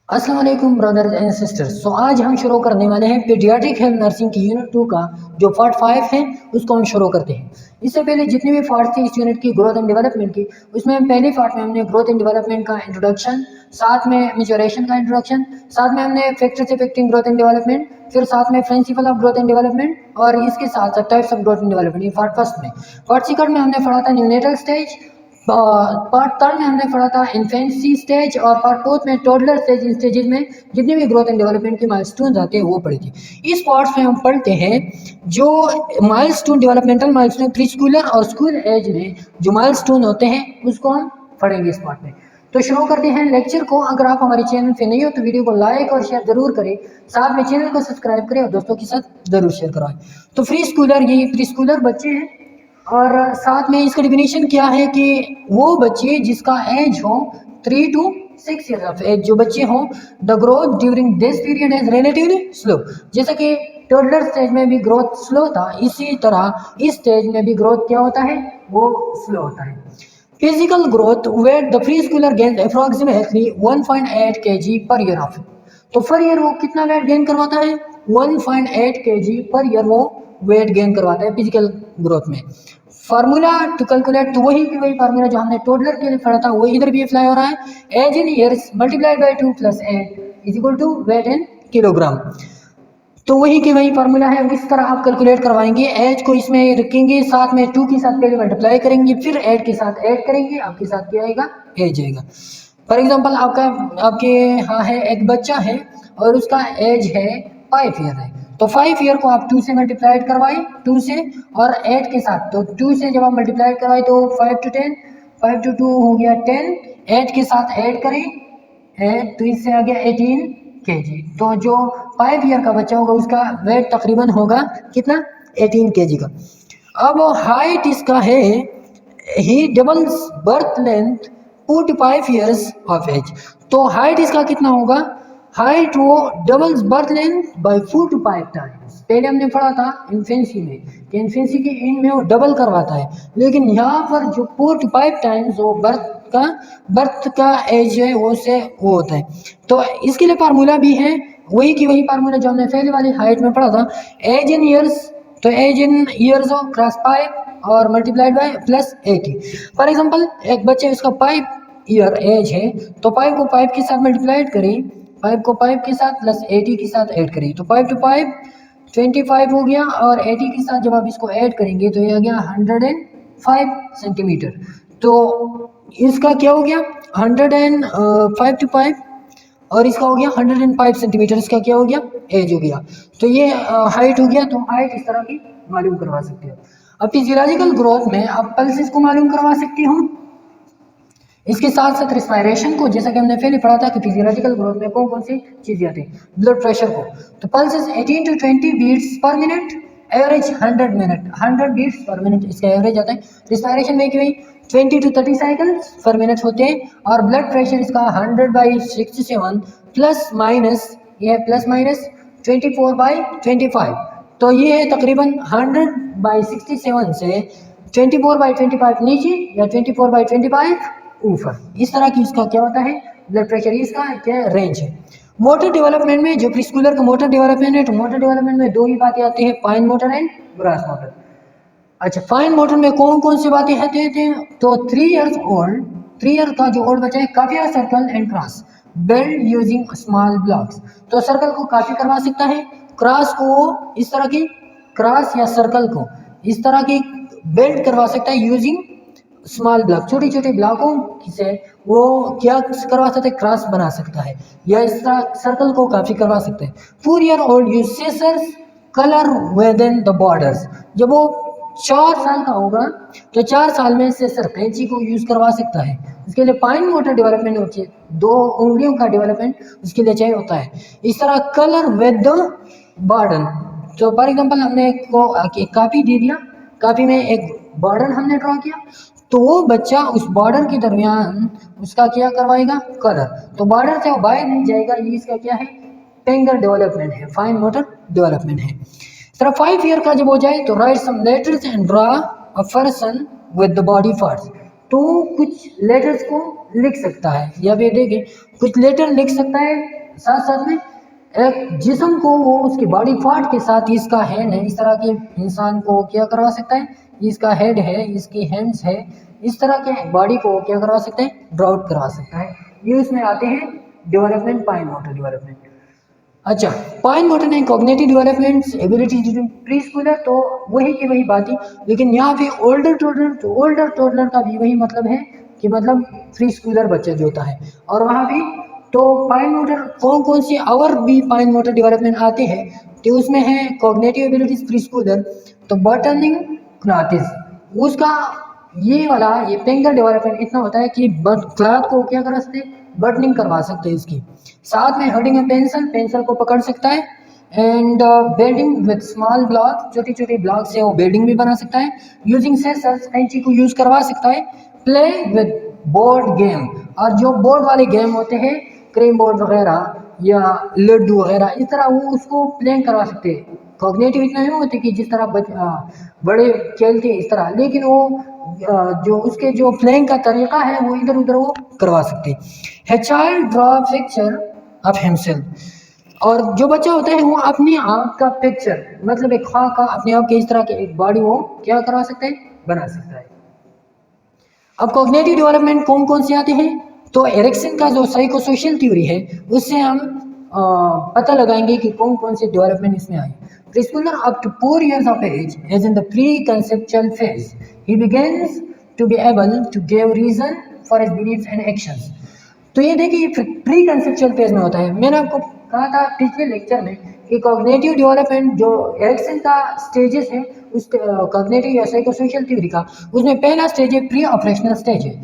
अस्सलाम वालेकुम brothers and sisters. सो आज हम शुरू करने वाले हैं पीडियाट्रिक हेल्थ नर्सिंग की यूनिट 2 का जो पार्ट 5 है उसको हम शुरू करते हैं। इससे पहले जितनी भी पार्ट थी इस यूनिट की ग्रोथ एंड डेवलपमेंट की, उसमें हम पहले पार्ट में हमने ग्रोथ एंड डेवलपमेंट का इंट्रोडक्शन, साथ में मैच्योरेशन का इंट्रोडक्शन, साथ में हमने factors affecting growth and development, फिर साथ में principle of growth and development और इसके साथ साथ types of growth and development ये पार्ट फर्स्ट में। पार्ट सेकंड में हमने पढ़ा था न्यूनेटल स्टेज, पार्ट थर्ड में हमने पढ़ा था इन्फेंसी स्टेज और पार्ट फोर्थ में टोडलर स्टेज। इन स्टेजेस में जितने भी ग्रोथ एंड डेवलपमेंट के माइलस्टोन्स आते हैं वो पढ़े थे। इस पार्ट में हम पढ़ते हैं जो milestone developmental milestone pre Schuler और स्कूल एज में जो माइलस्टोन होते हैं उसको हम पढ़ेंगे इस पार्ट में। तो शुरू करते हैं लेक्चर को। अगर आप हमारे चैनल पे नहीं हो तो वीडियो को लाइक और शेयर जरूर करें, साथ में चैनल को सब्सक्राइब करें और दोस्तों के साथ जरूर शेयर करवाएं। तो प्री स्कूलर, ये प्री स्कूलर बच्चे हैं और साथ में इसका डिफिनीशन क्या है कि वो बच्चे जिसका एज हो 3 to 6 ईयर्स ऑफ एज, जो बच्चे हों the growth during this period is relatively slow. जैसा कि टोडलर स्टेज में भी ग्रोथ स्लो था, इसी तरह इस स्टेज में भी ग्रोथ क्या होता है, वो स्लो होता है। Physical growth weight the preschooler gain approximately 1.8 kg per year of. तो पर ईयर वो कितना वेट गेन करवाता है, 1.8 kg पर ईयर वो वेट गेन करवाता है फिजिकल ग्रोथ में। फार्मूला टू कैलकुलेट, तो वही की वही फार्मूला जो हमने टोडलर के लिए पढ़ा था वही इधर भी अप्लाई हो रहा है। Age in years multiplied by 2 + 8 is equal to weight in kilogram. तो वही की वही फार्मूला है, इस तरह आप कैलकुलेट करवाएंगे। एज को इसमें रखेंगे, साथ में 2 के साथ पहले मल्टीप्लाई करेंगे, फिर 8 के साथ ऐड करेंगे, आपके साथ क्या आएगा, एज आएगा। फॉर एग्जांपल आपके यहाँ है एक बच्चा है और उसका एज है 5 ईयर है, तो 5 ईयर को आप 2 से मल्टीप्लाइड करवाएं, 2 से और 8 के साथ। तो 2 से जब आप मल्टीप्लाइड करवाएं तो 5 to 10, 5 to 2 हो गया 10, 8 के साथ ऐड करें 8, तो इससे आ गया 18 kg। तो जो 5 ईयर का बच्चा होगा उसका वेट तकरीबन होगा कितना, 18 kg का। अब हाइट इसका है, he doubles birth length 45 years of age. तो हाइट इसका कितना होगा, हाइट वो doubles birth length by 4 to 5 times. पहले हमने पढ़ा था इन्फेंसी में कि इन्फेंसी के एंड में वो डबल करवाता है, लेकिन यहाँ पर जो 4 to 5 टाइम्स वो बर्थ का एज है वो से वो होता है। तो इसके लिए फार्मूला भी है, वही की वही फार्मूला जो हमने पहले वाली हाइट में पढ़ा था। एज इन ईयर्स, तो एज इन ईयर्स हो क्रॉस 5 और multiplied by plus 80। For example एक बच्चे उसका 5 ईयर एज है, तो 5 को 5 के साथ मल्टीप्लाइड करें, 5 को 5 के साथ प्लस 80 के साथ ऐड करें, तो 5 to 5 25 हो गया, और 80 के साथ जब आप इसको ऐड करेंगे तो ये आ गया 105 सेंटीमीटर। तो इसका क्या हो गया 105 to 5 और इसका हो गया 105 सेंटीमीटर, इसका क्या हो गया, एज हो गया। तो ये हाइट हो गया। तो हाइट इस तरह की मालूम करवा सकते हो। अब फिजियोलॉजिकल ग्रोथ में आप पल्सेस को मालूम करवा सकते हो, इसके साथ साथ रिस्पायरेशन को, जैसा कि हमने पहले पढ़ा था कि फिजियोलॉजिकल ग्रोथ में कौन कौन सी चीजें आती है, ब्लड प्रेशर को। तो pulses 18 to 20 beats per minute, average 100 beats per minute इसका एवरेज आता है। रिस्पायरेशन में कि 20 to 30 साइकिल्स पर मिनट होते हैं, और ब्लड प्रेशर इसका 100/67 प्लस माइनस, ये है प्लस माइनस 24/25। तो ये है तकरीबन 100/67 से 24/25 नीचे या 24/25 ऊपर, इस तरह की इसका क्या होता है ब्लड प्रेशर, इसका क्या रेंज है। मोटर डेवलपमेंट में जो प्रीस्कूलर का मोटर डेवलपमेंट है, तो मोटर डेवलपमेंट में दो ही बातें आती हैं, fine motor and gross motor. अच्छा, फाइन मोटर में कौन कौन सी बातें आती हैं, तो 3 ईयर्स ओल्ड, 3 ईयर का जो ओल्ड बच्चा है, काफी circle and cross build using small blocks. तो सर्कल को काफी करवा सकता है, क्रॉस को इस तरह की, क्रॉस या सर्कल को इस तरह की बेल्ट करवा सकता है यूजिंग स्मॉल ब्लॉक, छोटे छोटे ब्लॉकों से वो क्या करवा सकते हैं, क्रॉस बना सकता है, या इस तरह सर्कल को काफी करवा सकते हैं। 4 year old use scissors colour within the borders. जब वो 4 साल का होगा तो 4 साल में सीजर कैंची को यूज करवा सकता है। उसके लिए फाइन मोटर डेवलपमेंट होती है, 2 उंगलियों का डेवलपमेंट उसके लिए चाहिए होता है। इस तरह कलर विद द बॉर्डर, तो फॉर एग्जांपल हमने एक कापी दे दिया, कापी में एक बॉर्डर हमने ड्रॉ किया, तो वो बच्चा उस बॉर्डर के दरमियान उसका क्या करवाएगा, कलर। तो बॉर्डर से वो बाहर नहीं जाएगा, ये इसका क्या है, फिंगर डेवलपमेंट है, फाइन मोटर डेवलपमेंट है। तरह 5 ईयर का जब हो जाए तो write some letters and draw a person with the body parts. तो कुछ लेटर्स को लिख सकता है, या फिर देखिए कुछ लेटर लिख सकता है साथ साथ में एक जिस्म को वो उसकी बॉडी पार्ट के साथ, इसका हैंड है, इस तरह के इंसान को क्या करवा सकता है, इसका हेड है, इसकी हैंड्स है, इस तरह के बॉडी को क्या करवा सकते हैं, ड्राउट करवा सकता है। ये उसमें आते हैं डेवलपमेंट, फाइन मोटर डेवलपमेंट। अच्छा, fine motor and cognitive development ability pre Schuler, तो वही की वही बात ही, लेकिन यहाँ पे ओल्डर टोडलर का भी वही मतलब है कि मतलब प्री स्कूलर बच्चा जो होता है, और वहाँ भी तो फाइन मोटर कौन कौन सी और भी फाइन मोटर डेवलपमेंट आते हैं, तो उसमें है कॉग्निटिव एबिलिटीज प्री स्कूलर, तो बटनिंग क्लाथिस, उसका ये वाला ये फिंगर डेवलपमेंट इतना होता है कि क्लॉथ को क्या करा सकते हैं, बटनिंग करवा सकते हैं इसकी, साथ में होल्डिंग ए पेंसिल को पकड़ सकता है, and welding with small block, छोटी छोटी ब्लॉक से वो बेल्डिंग भी बना सकता है, यूजिंग सेंसर्स, कैंची को यूज करवा सकता है, प्ले विद बोर्ड गेम, और जो बोर्ड वाले गेम होते हैं क्रीम बोर्ड वगैरह या लड्डू वगैरह, इस तरह वो उसको प्ले करवा सकते हैं। कॉग्निटिव इतना नहीं होते कि जिस तरह बड़े खेलते हैं इस तरह, लेकिन वो जो उसके जो प्लेइंग का तरीका है वो इधर उधर वो करवा सकते हैं। Child draw picture of himself, और जो बच्चा होता है वो अपनी आप का पिक्चर, मतलब एक खाक का अपने आप के इस तरह के एक बॉडी वो क्या करवा सकते हैं, बना सकता है। अब कॉग्निटिव डेवलपमेंट कौन कौन से आते हैं, तो एरिक्सन का जो साइकोसोशल थ्योरी है उससे हम पता लगाएंगे कि कौन कौन से डेवलपमेंट इसमें आए। Preschooler up to 4 years of age is in the pre-conceptual phase. He begins to be able to give reason for his beliefs and actions. तो ये देखिए ये प्री कंसेप्चुअल फेज में होता है। मैंने आपको कहा था पिछले लेक्चर में कि कॉग्निटिव डेवलपमेंट जो एरिक्सन का स्टेजेस है उस कॉग्निटिव या साइकोसोशल थ्योरी का, उसमें पहला स्टेज है प्री ऑपरेशनल स्टेज है।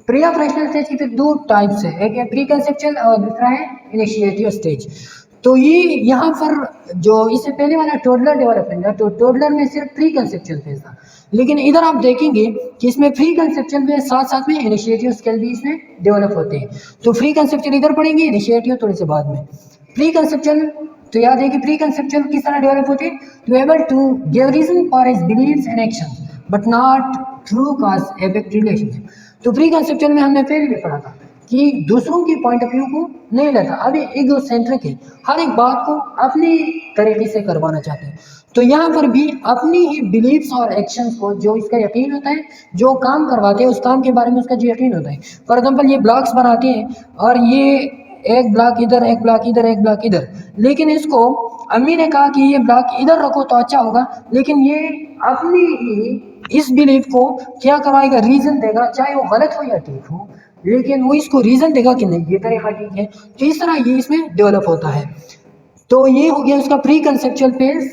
प्री ऑपरेशनल स्टेज की फिर दो टाइप्स है, एक है प्री कंसेप्चुअल और दूसरा है इनिशिएटिव स्टेज। तो ये यहाँ पर जो इससे पहले वाला टोडलर डेवलपमेंट है, तो टोडलर में सिर्फ प्री कंसेप्चुअल फेज था, लेकिन इधर आप देखेंगे कि इसमें प्री कंसेप्चुअल में साथ साथ में इनिशिएटिव स्केल भी इसमें डेवलप होते हैं। तो प्री कंसेप्चुअल इधर पढ़ेंगे, इनिशिएटिव थोड़े से बाद में। प्री कंसेप्चुअल तो याद है कि प्री कंसेप्चुअल किस तरह डेवलप होते हैं, to able to give reason for his believes and actions but not through cause effect relationship. तो प्री कंसेप्चुअल में हमने पहले भी पढ़ा था कि दूसरों की पॉइंट ऑफ व्यू को नहीं लेता, अभी इगोसेंट्रिक है, हर एक बात को अपनी तरीके से करवाना चाहते हैं। तो यहाँ पर भी अपनी ही बिलीव्स और एक्शंस को, जो इसका यकीन होता है, जो काम करवाते हैं उस काम के बारे में उसका जो यकीन होता है। फॉर एग्जाम्पल ये ब्लॉक्स बनाते हैं और ये एक ब्लॉक इधर, एक ब्लॉक इधर, एक ब्लॉक इधर, लेकिन इसको अम्मी ने कहा कि ये ब्लॉक इधर रखो तो अच्छा होगा, लेकिन ये अपनी ही इस बिलीव को क्या करवाएगा, रीजन देगा, चाहे वो गलत हो या ठीक हो, लेकिन वो इसको रीजन देगा कि नहीं ये तरीका ठीक है। तो इस तरह ये इसमें डेवलप होता है। तो ये हो गया उसका pre conceptual phase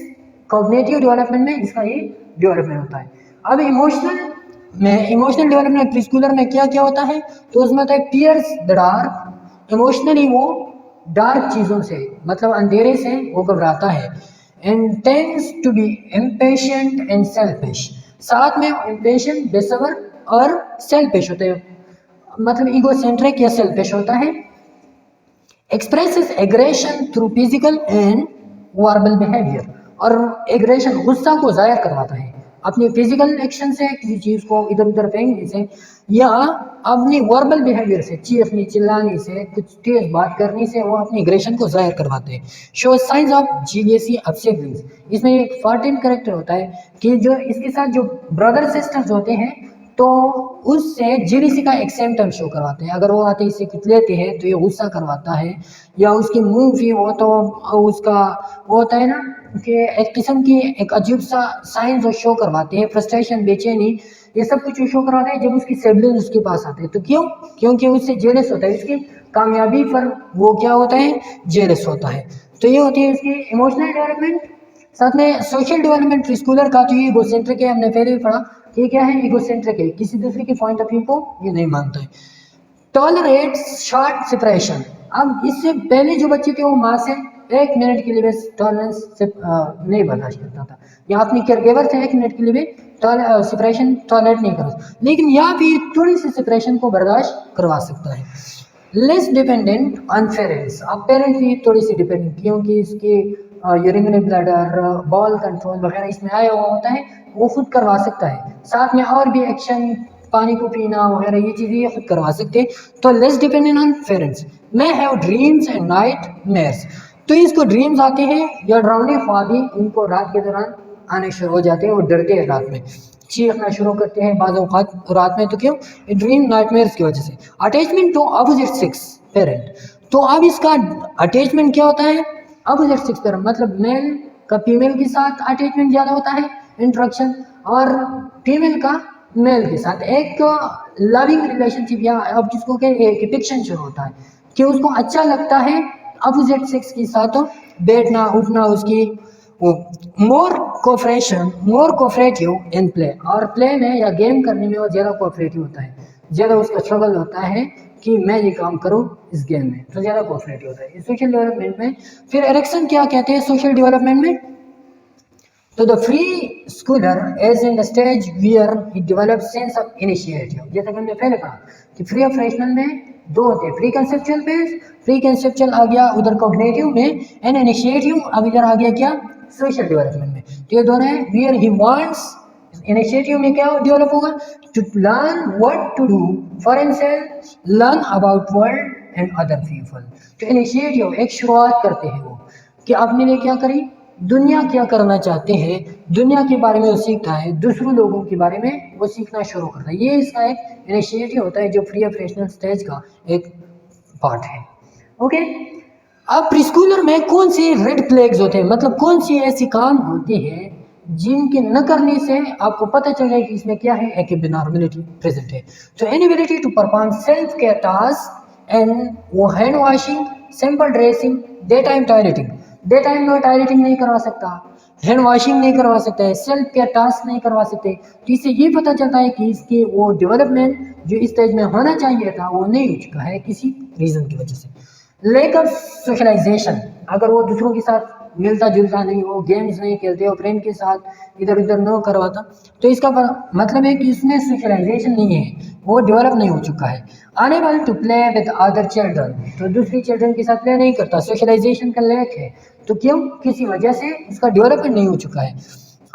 cognitive development में, इसका ये डेवलपमेंट होता है। अब इमोशनल डेवलपमेंट प्रीस्कूलर में क्या क्या होता है, तो उसमें होता है पियर्स द डार्क, इमोशनली वो डार्क चीज़ों से, मतलब अंधेरे से वो घबराता है, and tends to be impatient and selfish, साथ में इम्पेशेंट बेसबर और सेल्फिश होते हैं, मतलब ईगोसेंट्रिक या सेल्फिश होता है। Expresses aggression through physical and verbal behaviour, और एग्रेशन गुस्सा को जाहिर करवाता है अपनी फिजिकल एक्शन से, किसी चीज़ को इधर उधर फेंकने से, या अपनी वर्बल बिहेवियर से, चीखने चिल्लाने से, कुछ तेज बात करने से वो अपनी एग्रेशन को जाहिर करवाते हैं। Show signs of jealousy of siblings, इसमें एक 14 कैरेक्टर होता है कि जो इसके साथ जो ब्रदर सिस्टर्स होते हैं तो उससे जेलिसी का एक सिम्टम शो करवाते हैं। अगर वो आते इससे कुछ लेते हैं तो ये गुस्सा करवाता है, या उसकी मुंह भी वो तो उसका वो होता है ना कि एक किस्म की एक अजीब सा साइंस वो शो करवाते हैं, फ्रस्ट्रेशन, बेचैनी, ये सब कुछ शो करवाते हैं जब उसकी सिबलिंग उसके पास आते हैं। तो क्यों? क्योंकि उससे जेलस होता है, उसकी कामयाबी पर वो क्या होता है, जेलस होता है। तो ये होती है उसकी इमोशनल डेवलपमेंट। साथ में सोशल डेवलपमेंट प्रीस्कूलर का तो ये ईगोसेंट्रिक है, हमने पहले भी पढ़ा कि क्या है, ईगोसेंट्रिक है, किसी दूसरे के पॉइंट ऑफ व्यू को ये नहीं मानता है। टॉलरेट्स शॉर्ट सेपरेशन, अब इससे पहले जो बच्चे थे वो माँ से 1 मिनट के लिए बस टॉलरेंस से नहीं बर्दाश्त करता था, या अपनी केयरगिवर से 1 मिनट के लिए भी सेपरेशन टॉलरेट नहीं कर सकता, लेकिन यहाँ भी थोड़ी सी सेपरेशन को बर्दाश्त करवा सकता है। लेस डिपेंडेंट ऑन पेरेंट्स, अब पेरेंट्स भी थोड़ी सी डिपेंडेंट, क्योंकि इसकी यूरिनरी ब्लैडर, बॉल कंट्रोल वगैरह इसमें आया हुआ होता है, वो खुद करवा सकता है। साथ में और भी एक्शन पानी को पीना वगैरह ये चीज़ें ये खुद करवा सकते हैं। तो less dependent on parents. May have dreams and nightmares, तो इसको ड्रीम्स आते हैं या डरावनी ख्वाब भी इनको रात के दौरान आने शुरू हो जाते हैं, वो डरते हैं रात में, चीखना शुरू करते हैं बाज़ औक़ात रात में। तो क्यों? ड्रीम नाइटमेयर्स की वजह से। Attachment to opposite sex parent, तो अब इसका अटैचमेंट क्या होता है? अपोजिट सेक्स पेरेंट मतलब मेल का फीमेल के साथ अटैचमेंट ज़्यादा होता है, इंट्रैक्शन, और फीमेल का मेल के साथ एक लविंग रिलेशनशिप, या अब जिसको एक फिक्शन शुरू होता है कि उसको अच्छा लगता है अपोजिट सेक्स के साथ बैठना उठना, उसकी मोर कोऑपरेटिव इन प्ले, और प्ले में या गेम करने में वो ज़्यादा कोऑपरेटिव होता है, ज़्यादा उसका स्ट्रगल होता है कि मैं ये काम करूँ इस गेम में, तो ज़्यादा कोऑपरेटिव होता है सोशल डेवलपमेंट में। फिर एरिक्सन क्या कहते हैं सोशल डेवलपमेंट में? तो the free Schuler is in the stage wear he develop sense of initiative, जैसा कि हमने पहले पढ़ा कि फ्री ऑफ रेशनल में दो होते हैं, pre conceptual phase, pre conceptual आ गया उधर कॉग्निटिव में, एंड इनिशिएटिव अब इधर आ गया क्या? सोशल डेवलपमेंट में। तो ये दोनों है। वियर ही वांट्स, इनिशिएटिव में क्या डेवलप होगा? To learn what to do for himself, learn about world and other people. तो इनिशिएटिव एक शुरुआत करते हैं वो कि अपने लिए क्या करें, दुनिया क्या करना चाहते हैं, दुनिया के बारे में वो सीखता है, दूसरों लोगों के बारे में वो सीखना शुरू करता है। ये इसका एक इनिशिएटिव होता है जो फ्री ऑफ रेशनल स्टेज का एक पार्ट है। ओके, अब प्रीस्कूलर में कौन सी रेड फ्लैग्स होते हैं, मतलब कौन सी ऐसी काम होती है जिनके न करने से आपको पता चल जाए कि इसमें क्या है, एक एबनॉर्मलिटी प्रेजेंट है। तो inability to perform self care task and वो hand washing, simple dressing, day time toileting, day time में टॉयलेटिंग नहीं करवा सकता, हैंड वॉशिंग नहीं करवा सकता है, सेल्फ केयर टास्क नहीं करवा सकते। तो इससे ये पता चलता है कि इसकी वो डेवलपमेंट जो इस स्टेज में होना चाहिए था वो नहीं हो चुका है किसी रीज़न की वजह से। लैक ऑफ सोशलाइजेशन, अगर वो दूसरों के साथ मिलता जुलता नहीं, वो गेम्स नहीं खेलते, वो फ्रेंड के साथ इधर उधर न करवाता, तो इसका मतलब है कि इसमें सोशलाइजेशन नहीं है, वो डेवलप नहीं हो चुका है। Unable to play with other children, तो दूसरी चिल्ड्रन के साथ प्ले नहीं करता, सोशलाइजेशन का लैक है। तो क्यों? किसी वजह से उसका डेवलपमेंट नहीं हो चुका है।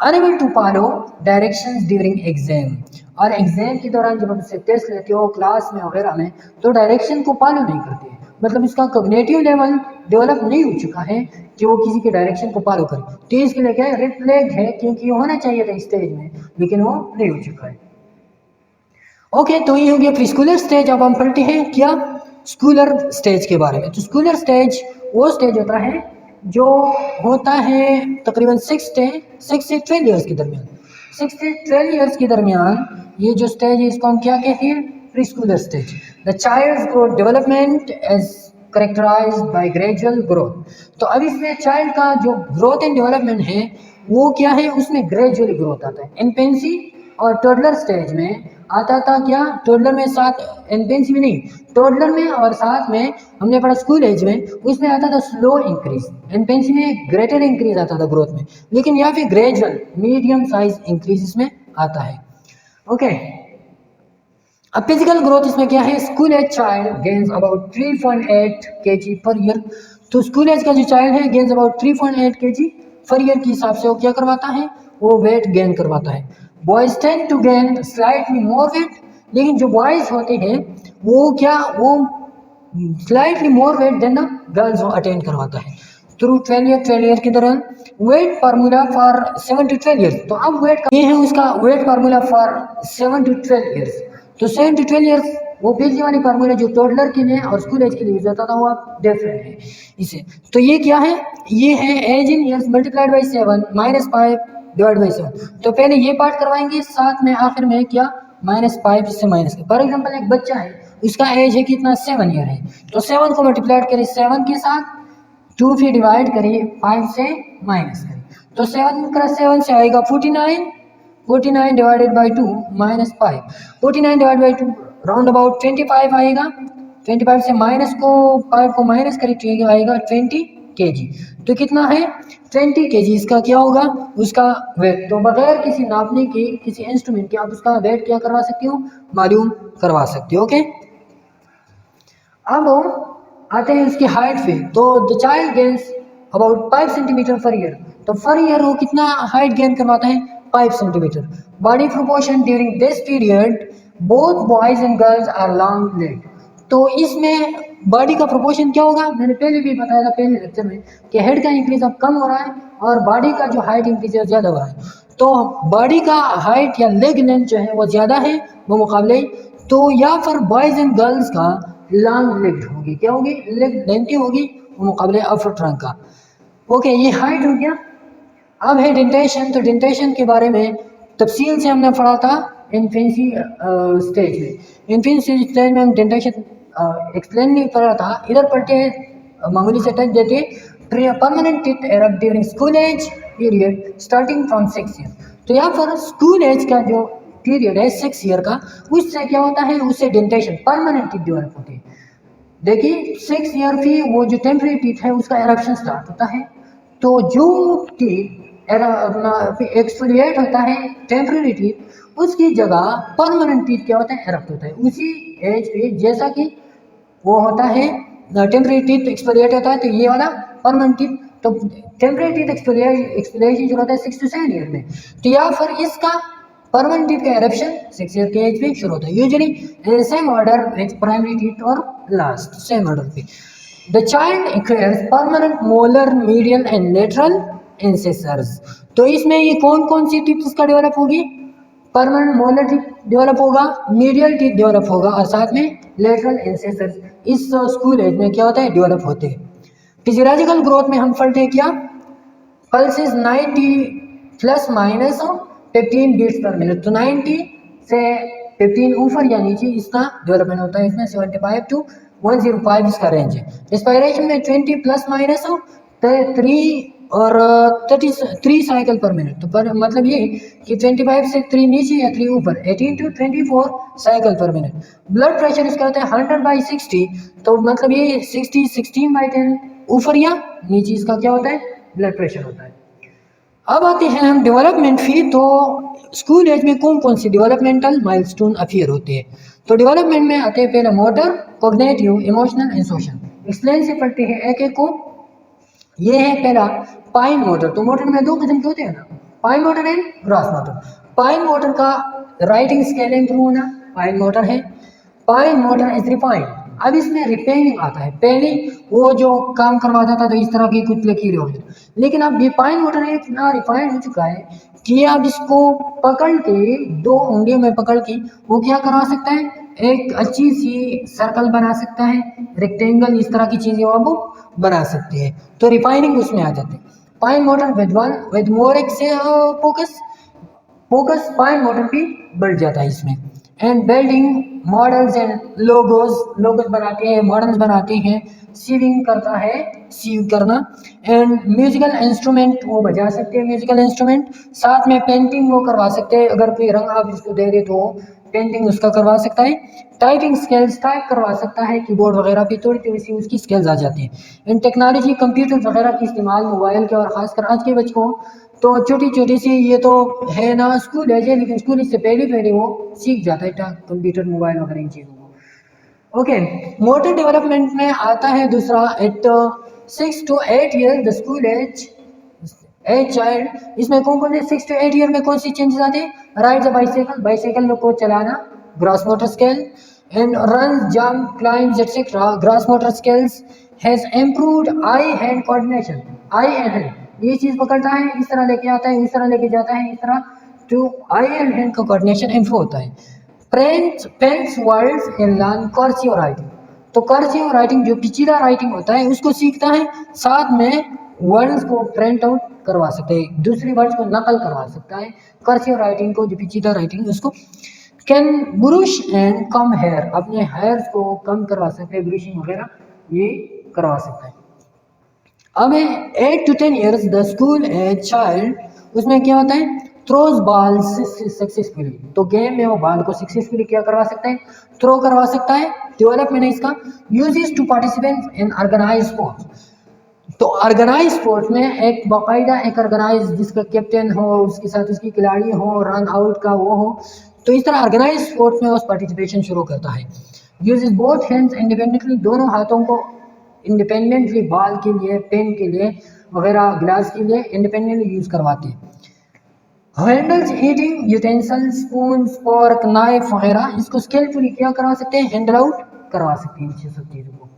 Unable to follow directions during exam, और एग्जाम के दौरान जब हम उससे टेस्ट लेते हो क्लास में वगैरह में, तो डायरेक्शन को फॉलो नहीं करते, मतलब इसका कॉग्निटिव लेवल डेवलप नहीं हो चुका है कि वो किसी के डायरेक्शन को फॉलो करे। तो इसके लिए क्या है, रेड फ्लैग है, क्योंकि ये होना चाहिए था स्टेज में लेकिन वो नहीं हो चुका है। ओके, तो ये हो गया प्रीस्कूलर स्टेज। अब हम पढ़ते हैं क्या स्कूलर स्टेज के बारे में। तो स्कूलर स्टेज वो स्टेज होता है जो होता है तकरीबन 6 से 12 ईयर्स के दरमियान। 6 से 12 ईयर्स के दरमियान ये जो स्टेज है इसको हम क्या कहते हैं? Preschooler stage. The child's growth development is characterized by gradual growth. तो अब इसमें चाइल्ड का जो ग्रोथ एंड डेवलपमेंट है वो क्या है, उसमें ग्रेजुअली ग्रोथ आता है। इन्फेंसी और टोडलर स्टेज में आता था क्या, टोडलर में साथ, इन्फेंसी में नहीं, टोडलर में और साथ में हमने पढ़ा स्कूल एज में, उसमें आता था स्लो इंक्रीज। इन्फेंसी में ग्रेटर इंक्रीज आता था ग्रोथ में, लेकिन यहाँ पे ग्रेजुअल मीडियम साइज इंक्रीज इसमें आता है। ओके, अब फिजिकल ग्रोथ इसमें क्या है, school age child gains about 3.8 kg per year. तो स्कूल एज का जो चाइल्ड है gains about 3.8 kg per year के हिसाब से वो क्या करवाता है, वो वेट गेन करवाता है। Boys tend to gain slightly more weight, लेकिन जो बॉयज होते हैं वो क्या, वो slightly more weight than the girls वो अटेंड करवाता है थ्रू 12 ईयर के दौरान। Weight formula for 7 to 12 years, तो अब वेट ये है उसका weight formula for 7 to 12 years. तो 7 to 12 ईयर्स वो पीछे वाली फार्मूला जो टोडलर के लिए और स्कूल एज के लिए यूज होता था वो आप डिफरेंट है इसे। तो ये क्या है, ये है age in years multiplied by 7 -5 divide by 7। तो पहले ये पार्ट करवाएंगे, साथ में आखिर में क्या -5 से माइनस। फॉर एग्जाम्पल एक बच्चा है, उसका एज है कितना, 7 ईयर है, तो 7 को मल्टीप्लाइड करें 7 के साथ, 2 से डिवाइड करिए, 5 से माइनस करिए, तो 7 क्रॉस 7 से आएगा 49, 49 divided by 2 -5, 49 divide by 2 round about 25 आएगा। 25 से माइनस को 5 को माइनस करिए तो आएगा 20 kg। तो कितना है, 20 kg इसका क्या होगा, उसका वेट। तो बगैर किसी नापने की, किसी इंस्ट्रूमेंट के आप उसका वेट क्या करवा सकते हो, मालूम करवा सकते हो। ओके, अब आते हैं उसकी हाइट पे। तो the child gains about 5 centimetre पर ईयर। तो पर ईयर वो कितना हाइट गेन करवाता है, 5 centimeter. Body proportion during this period both boys and girls are long leg. तो इसमें बॉडी का प्रोपोर्शन क्या होगा, मैंने पहले भी बताया था पहले लेक्चर में कि हेड का इंक्रीज अब कम हो रहा है और बॉडी का जो हाइट इंक्रीज है ज़्यादा हो रहा है। तो बॉडी का हाइट या लेग लेंथ जो है वो ज़्यादा है वो मुकाबले, तो या फिर बॉयज़ एंड गर्ल्स का लॉन्ग लेग होगी, क्या होगी, लेग लेंथी होगी वो मुकाबले अपर ट्रंक का। ओके, ये हाइट हो गया। अब है डेंटेशन। तो डेंटेशन के बारे में तफसील से हमने पढ़ा था इन्फेंसी स्टेज में। इन्फेंसी स्टेज में हम डेंटेशन एक्सप्लेन नहीं पढ़ा था, इधर पढ़ते हैं मामूली से टच देते permanent teeth erupt during school age period starting from 6 year. तो यहाँ पर स्कूल एज का जो पीरियड है 6 ईयर का, उससे क्या होता है, उससे डेंटेशन परमानेंट टीथ डेवलप होती है। देखिए 6 ईयर की वो जो टेम्परेरी टीथ है उसका एरप्शन स्टार्ट होता है। तो जो टीथ एक्सफोलिएट होता है टेम्परेरी टीथ, उसकी जगह परमानेंट टीथ क्या होता है, एरप्ट होता है उसी एज पे। जैसा कि वो होता है टेम्परेरी टीथ एक्सफोलिएट होता है, तो ये वाला परमानेंट टीथ। तो टेम्परेरी टीथ एक्सफोलिएशन शुरू होता है 6 to 7 ईयर में। तो या फिर इसका परमानेंट टीथ का एरप्शन 6 ईयर के एज पे शुरू होता है, usually same order with primary teeth और लास्ट सेम ऑर्डर पे। The child acquires permanent molar medial and lateral incisors. तो इसमें ये कौन कौन सी टीथ इसका डेवलप होगी, परमानेंट मोलर टीथ डेवलप होगा, मीडियल टीथ डेवलप होगा और साथ में लेटरल इंसेसर्स इस स्कूल एज में क्या होता है, डेवलप होते हैं। फिजियोलॉजिकल ग्रोथ में हम पढ़ते हैं क्या, pulse is 90 plus minus 15 beats per minute. तो 90 से 15 ऊपर या नीचे इसका डेवलपमेंट होता है। इसमें 75 to 105 इसका रेंज है। रिस्पायरेशन में 20 प्लस माइनस 3 और 33 साइकिल पर मिनट। तो पर मतलब ये कि 25 से 3 नीचे या 3 ऊपर 18 to 24 साइकिल पर मिनट। ब्लड प्रेशर इसका होता है 100/60। तो मतलब ये 16/10 ऊपर या नीचे इसका क्या होता है, ब्लड प्रेशर होता है। अब आते हैं हम डेवलपमेंट फी। तो स्कूल एज में कौन कौन सी डेवलपमेंटल माइलस्टोन अफियर होते हैं। तो डेवलपमेंट में आते हैं पहले motor, cognitive, emotional and social. Explain से पढ़ते हैं एक एक को। ये है पहला पाइन मोटर। तो मोटर में दो किस्म के होते हैं ना, pine motor and gross motor. Pine motor का राइटिंग स्केल इम्प्रूव होना पाइन मोटर है। Pine motor is refined. अब इसमें रिपेयरिंग आता है, पहले वो जो काम करवाता था तो इस तरह की कुछ लकीरें होती, लेकिन अब ये पाइन मोटर इतना रिफाइंड हो चुका है कि अब इसको पकड़ के 2 उंगलियों में पकड़ के वो क्या करवा सकता है, एक अच्छी सी सर्कल बना सकता है, रेक्टेंगल, इस तरह की चीजें वो बना सकते हैं। तो रिफाइनिंग उसमें आ जाती है। Pine motor with more focus pine motor भी बढ़ जाता है इसमें। And building models and logos बनाते हैं, मॉडल्स बनाते हैं, सीविंग करता है, सीव करना। एंड म्यूजिकल इंस्ट्रूमेंट वो बजा सकते हैं, म्यूजिकल इंस्ट्रूमेंट। साथ में पेंटिंग वो करवा सकते हैं, अगर कोई रंग आप इसको दे रहे तो पेंटिंग उसका करवा सकता है। टाइपिंग स्किल्स, टाइप करवा सकता है, कीबोर्ड वगैरह पे थोड़ी थोड़ी सी उसकी स्किल्स आ जाती हैं। इन टेक्नोलॉजी कंप्यूटर वगैरह की इस्तेमाल मोबाइल के और ख़ासकर आज के बच्चों तो छोटी छोटी सी ये तो है ना स्कूल है, लेकिन स्कूल इससे पहले वो सीख जाता है कंप्यूटर मोबाइल वगैरह इन चीज़ों को। ओके, मोटर डेवलपमेंट में आता है दूसरा at 6 to 8 year the school age child. इसमें कौन कौन से 6 to 8 ईयर में कौन सी चेंजेस आते हैं, राइड द बाइसाइकिल, बाइसाइकिल को चलाना, gross motor skill and run jump climbs etcetera. Gross motor skills has improved eye hand coordination. Eye and hand ये चीज पकड़ता है, इस तरह लेके आता है, इस तरह लेके जाता है, इस तरह, तो आई एंड हैंड का कोऑर्डिनेशन इम्प्रूव होता है। Pens words in learn cursive writing. तो कर्सिव राइटिंग जो पिचीदा राइटिंग होता है उसको सीखता है, साथ में वर्ड्स को प्रिंट आउट करवा सकते हैं, दूसरी वर्ड्स को नकल करवा सकता है। कर्सिव राइटिंग को जो पिचीदा राइटिंग उसको can brush and come here, अपने हेयर्स को कम करवा सकते हैं, ब्रशिंग वगैरह ये करवा सकता है। अब 8 to 10 years the school age child, उसमें क्या होता है, थ्रोज बॉल सक्सेसफुली। तो गेम में वो बॉल को सक्सेसफुली क्या करवा सकता है, थ्रो करवा सकता है। डेवलपमेंट है इसका, uses to participate in organize sports. तो ऑर्गेनाइज स्पोर्ट्स में एक बाकायदा एक ऑर्गेनाइज जिसका कैप्टन हो, उसके साथ उसकी खिलाड़ी हो, रन आउट का वो हो, तो इस तरह ऑर्गेनाइज स्पोर्ट्स में उस पार्टिसिपेशन शुरू करता है। यूजेस बोथ हैंड्स इंडिपेंडेंटली, दोनों हाथों को इंडिपेंडेंटली, बॉल के लिए, पेन के लिए वगैरह, ग्लास के लिए इंडिपेंडेंटली यूज करवाते हैं। Handles, eating utensils, spoon, fork, knife वगैरह इसको स्किलफुली क्या करवा सकते हैं, हैंडल आउट करवा सकते हैं इन सब चीज़ों को।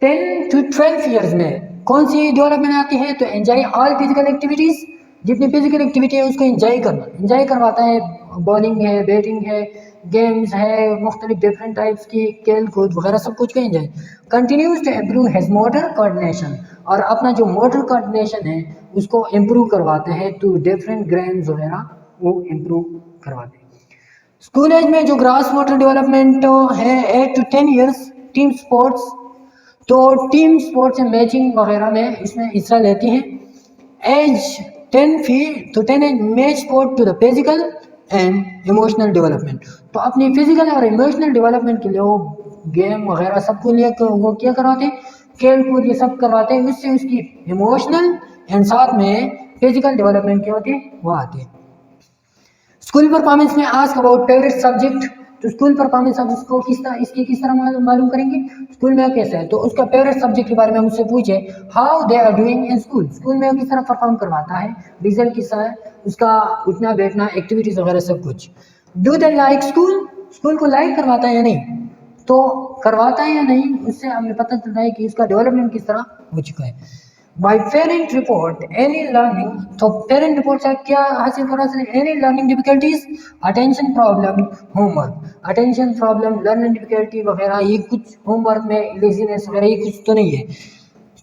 10 to 12 ईयर्स में कौन सी डेवलपमेंट आती है, तो एंजॉय ऑल फिजिकल एक्टिविटीज़, जितनी फिजिकल एक्टिविटी है उसको एंजॉय करना, एंजॉय करवाता है। बॉलिंग है, बैटिंग है, गेम्स है, मुख्तलिफ डिफरेंट टाइप्स की खेल कूद वगैरह सब कुछ का enjoy. Continues to improve his motor coordination, और अपना जो मोटर कोऑर्डिनेशन है उसको इम्प्रूव करवाते हैं, टू डिफरेंट गेम्स वगैरह वो इम्प्रूव करवाते हैं। स्कूल एज में जो ग्रास मोटर डेवलपमेंट है 8 to 10 ईयर्स, टीम स्पोर्ट्स, तो टीम स्पोर्ट्स एंड मैचिंग वगैरह में इसमें हिस्सा लेती हैं। एज 10 फीट तो 10 age match sport to the physical and emotional development, तो अपनी फिजिकल और इमोशनल डेवलपमेंट के लिए वो गेम वगैरह सबको लिए वो क्या करवाते हैं, खेल कूद ये सब करवाते हैं, उससे उसकी इमोशनल एंड साथ में फिजिकल डेवलपमेंट क्या होती है वो आती है। स्कूल परफॉर्मेंस में आस्क अबाउट फेवरेट सब्जेक्ट, तो स्कूल परफॉर्मेंस आप इसको किस तरह मालूम करेंगे, स्कूल में कैसा है, तो उसका फेवरेट सब्जेक्ट के बारे में मुझसे पूछे, how they are doing in school, school में किस तरह परफॉर्म करवाता है, रिजल्ट किसका है, उसका उठना बैठना एक्टिविटीज वगैरह सब कुछ। Do they like school, school को लाइक करवाता है या नहीं, तो करवाता है या नहीं, उससे हमें पता चलता है कि उसका डेवलपमेंट किस तरह हो चुका है। By parent report any learning, तो पेरेंट रिपोर्ट से क्या हासिल करा सकते, any learning difficulties, attention problem, homework, attention problem, learning difficulty वगैरह, ये कुछ होमवर्क में लेजीनेस वगैरह ये कुछ तो नहीं है।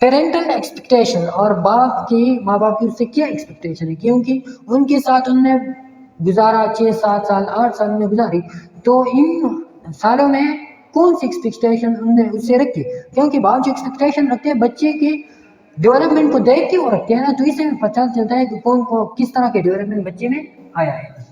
पेरेंटल एक्सपेक्टेशन, और माँ बाप की उससे क्या एक्सपेक्टेशन है, क्योंकि उनके साथ उनने गुजारा 6 7 साल 8 साल में गुजारी, तो इन सालों में कौन सी एक्सपेक्टेशन उनने उससे रखी, क्योंकि बाप जो एक्सपेक्टेशन रखते हैं बच्चे की डेवलपमेंट को देख के वो रखते हैं ना, तो इससे पता चलता है कि कौन को किस तरह के डेवलपमेंट बच्चे में आया है।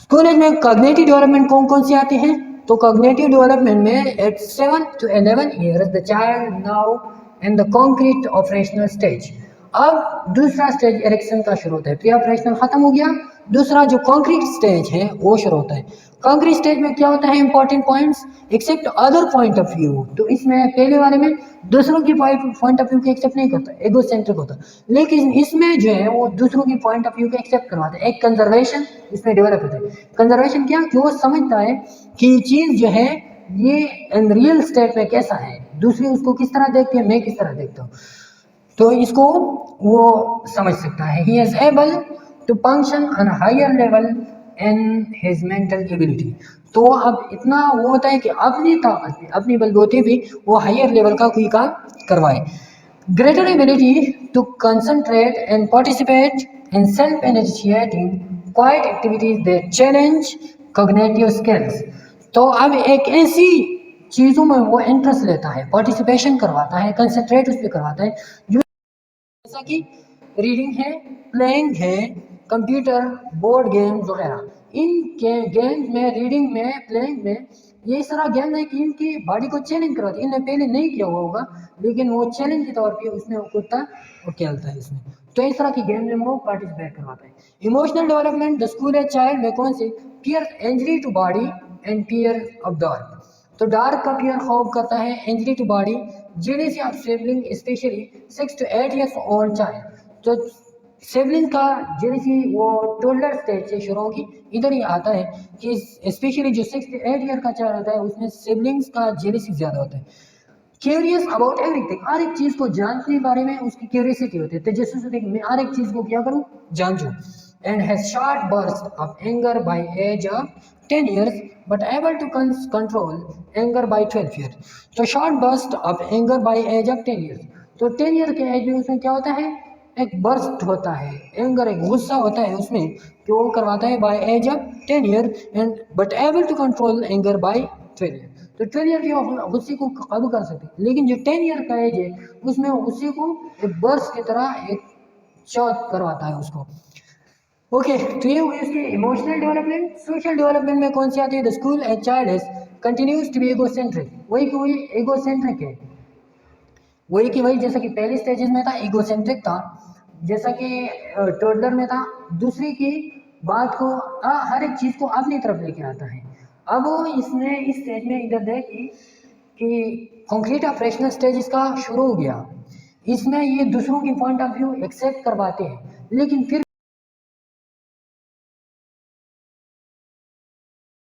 स्कूल एज में कॉग्निटिव डेवलपमेंट कौन कौन सी आती हैं, तो कॉग्निटिव डेवलपमेंट में at 7 to 11 years the child now in the concrete operational stage, अब दूसरा स्टेज इरेक्शन का शुरू होता है, प्री ऑपरेशनल खत्म हो गया, दूसरा जो कॉन्क्रीट स्टेज है वो शुरू होता है। कॉन्क्रीट स्टेज में क्या होता है, important points, except other point of view, तो इसमें पहले वाले में दूसरों की पॉइंट ऑफ व्यू को एक्सेप्ट नहीं करता, एगो सेंट्रिक होता, लेकिन इसमें जो है वो दूसरों की पॉइंट ऑफ व्यू को एक्सेप्ट करवाता है। एक कंजर्वेशन इसमें डेवलप होता है। कंजर्वेशन क्या, कि वो समझता है कि चीज़ जो है ये इन रियल स्टेट में कैसा है, दूसरी उसको किस तरह देखती है, मैं किस तरह देखता हूँ, तो इसको वो समझ सकता है। He is able to function on higher level in his mental ability, तो अब इतना वो होता है कि अपनी ताकत में अपनी बलबूते भी वो हायर लेवल का कोई काम करवाए। Greater ability to concentrate and participate in self initiating quite activities that challenge cognitive skills, तो अब एक ऐसी चीज़ों में वो इंटरेस्ट लेता है, पार्टिसिपेशन करवाता है, कंसंट्रेट उस पर करवाता है, जो जैसा कि रीडिंग है, प्लेइंग है, कंप्यूटर बोर्ड गेम्स वगैरह, इन गेम्स में, रीडिंग में, प्लेइंग में, ये इस तरह गेम है कि इनकी बॉडी को चैलेंज करवाती है, इन्हें पहले नहीं किया हुआ होगा लेकिन वो चैलेंज के तौर पे उसमें कूदता और खेलता है इसमें, तो इस तरह की गेम में वो पार्टिसिपेट करवाता है। Emotional development the school age child में कौन से, fear injury to body and fear of dark, तो डार्क का फियर खौफ करता है, injury to body, jealousy of sibling specially 6 to 8 years old child, तो सिबलिंग का जेलेसी वो टोडलर स्टेज से शुरू होगी, इधर ही आता है कि स्पेशली जो 6 to 8 ईयर का चाइल्ड होता है उसमें सिबलिंग्स का जेलेसी ज़्यादा होता है। क्यूरियस अबाउट एवरीथिंग, हर एक चीज़ को जानने के बारे में उसकी क्यूरियसिटी होती है, तजस्सुस होती है कि मैं हर एक चीज़ को क्या करूँ, जानूँ। And has short burst of anger by age of 10 years but able to control anger by 12 years, तो short burst of anger by age of 10 years, तो 10 ईयर के एज में उसमें क्या होता है, एक बर्स्ट होता है, एंगर एक गुस्सा होता है उसमें, कि वो करवाता है by age of 10 year and but able to control anger by 12 year, तो 12 ईयर के गुस्से को काबू कर सकते हैं, लेकिन जो 10 ईयर का एज है उसमें वो गुस्से को एक बर्स्ट की तरह एक शॉट करवाता है उसको। ओके, तो ये हुई इसकी इमोशनल डेवलपमेंट। सोशल डेवलपमेंट में कौन सी आती है, the school age child is continues to be egocentric, वही कि वही एगोसेंट्रिक है, वही कि वही जैसा कि पहले स्टेजेस में था एगोसेंट्रिक था, जैसा कि टोडलर में था, दूसरी की बात को हर एक चीज़ को अपनी तरफ लेके आता है। अब वो इसने इस स्टेज में इधर देखी कि कॉन्क्रीट ऑपरेशनल स्टेज इसका शुरू हो गया, इसमें ये दूसरों की पॉइंट ऑफ व्यू एक्सेप्ट करवाते हैं, लेकिन फिर